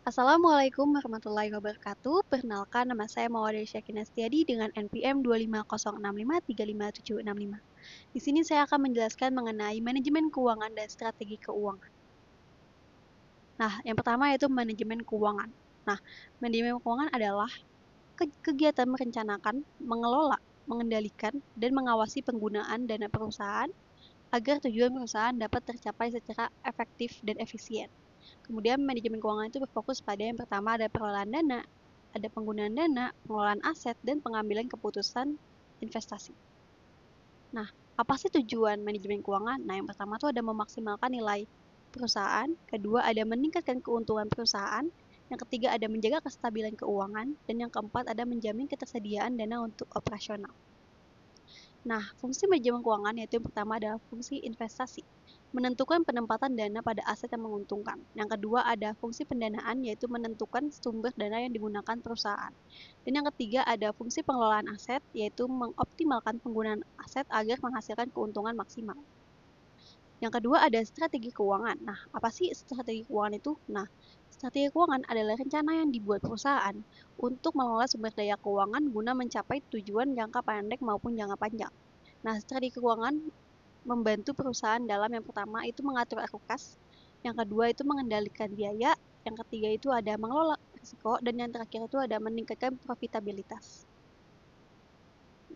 Assalamualaikum warahmatullahi wabarakatuh. Perkenalkan, nama saya Mawar Syakina Setiadi dengan NPM 25065357765. Di sini saya akan menjelaskan mengenai manajemen keuangan dan strategi keuangan. Nah, yang pertama yaitu manajemen keuangan. Nah, manajemen keuangan adalah kegiatan merencanakan, mengelola, mengendalikan, dan mengawasi penggunaan dana perusahaan agar tujuan perusahaan dapat tercapai secara efektif dan efisien. Kemudian manajemen keuangan itu berfokus pada yang pertama ada pengelolaan dana, ada penggunaan dana, pengelolaan aset, dan pengambilan keputusan investasi. Nah, apa sih tujuan manajemen keuangan? Nah, yang pertama tuh ada memaksimalkan nilai perusahaan, kedua ada meningkatkan keuntungan perusahaan, yang ketiga ada menjaga kestabilan keuangan, dan yang keempat ada menjamin ketersediaan dana untuk operasional. Nah, fungsi manajemen keuangan yaitu yang pertama adalah fungsi investasi, menentukan penempatan dana pada aset yang menguntungkan. Yang kedua ada fungsi pendanaan yaitu menentukan sumber dana yang digunakan perusahaan. Dan yang ketiga ada fungsi pengelolaan aset yaitu mengoptimalkan penggunaan aset agar menghasilkan keuntungan maksimal. Yang kedua ada strategi keuangan. Nah, apa sih strategi keuangan itu? Nah, strategi keuangan adalah rencana yang dibuat perusahaan untuk mengelola sumber daya keuangan guna mencapai tujuan jangka pendek maupun jangka panjang. Nah, strategi keuangan membantu perusahaan dalam yang pertama itu mengatur kas, yang kedua itu mengendalikan biaya, yang ketiga itu ada mengelola risiko, dan yang terakhir itu ada meningkatkan profitabilitas.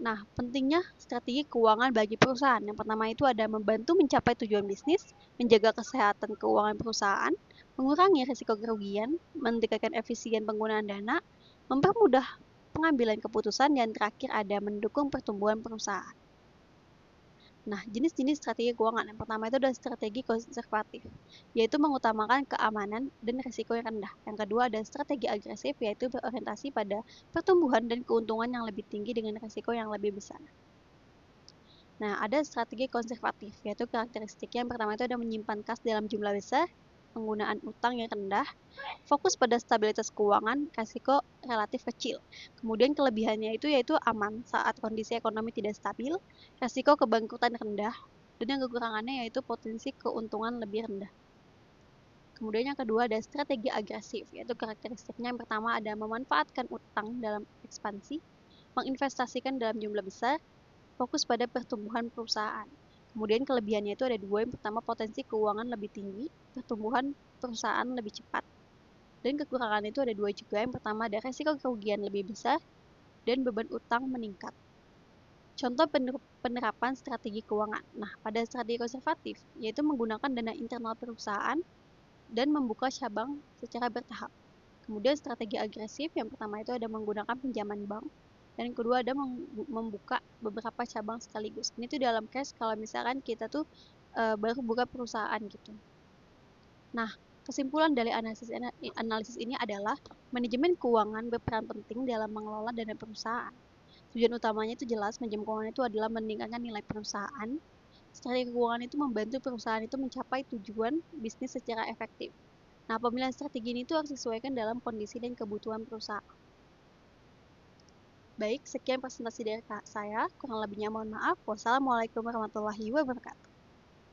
Nah, pentingnya strategi keuangan bagi perusahaan. Yang pertama itu ada membantu mencapai tujuan bisnis, menjaga kesehatan keuangan perusahaan, mengurangi risiko kerugian, meningkatkan efisien penggunaan dana, mempermudah pengambilan keputusan, dan terakhir ada mendukung pertumbuhan perusahaan. Nah, jenis-jenis strategi keuangan. Yang pertama itu adalah strategi konservatif, yaitu mengutamakan keamanan dan risiko yang rendah. Yang kedua ada strategi agresif, yaitu berorientasi pada pertumbuhan dan keuntungan yang lebih tinggi dengan risiko yang lebih besar. Nah, ada strategi konservatif, yaitu karakteristiknya yang pertama itu ada menyimpan kas dalam jumlah besar, penggunaan utang yang rendah, fokus pada stabilitas keuangan, risiko relatif kecil. Kemudian kelebihannya itu yaitu aman saat kondisi ekonomi tidak stabil, risiko kebangkrutan rendah, dan yang kekurangannya yaitu potensi keuntungan lebih rendah. Kemudian yang kedua ada strategi agresif, yaitu karakteristiknya yang pertama ada memanfaatkan utang dalam ekspansi, menginvestasikan dalam jumlah besar, fokus pada pertumbuhan perusahaan. Kemudian kelebihannya itu ada dua, yang pertama potensi keuangan lebih tinggi, pertumbuhan perusahaan lebih cepat. Dan kekurangan itu ada dua juga, yang pertama ada resiko kerugian lebih besar, dan beban utang meningkat. Contoh penerapan strategi keuangan. Nah, pada strategi konservatif, yaitu menggunakan dana internal perusahaan dan membuka cabang secara bertahap. Kemudian strategi agresif, yang pertama itu ada menggunakan pinjaman bank, dan yang kedua ada membuka beberapa cabang sekaligus. Ini tuh dalam case kalau misalkan kita tuh baru buka perusahaan gitu. Nah, kesimpulan dari analisis ini adalah manajemen keuangan berperan penting dalam mengelola dana perusahaan. Tujuan utamanya itu jelas, manajemen keuangan itu adalah meningkatkan nilai perusahaan. Strategi keuangan itu membantu perusahaan itu mencapai tujuan bisnis secara efektif. Nah, pemilihan strategi ini itu harus disesuaikan dalam kondisi dan kebutuhan perusahaan. Baik, sekian presentasi dari saya. Kurang lebihnya mohon maaf. Wassalamualaikum warahmatullahi wabarakatuh.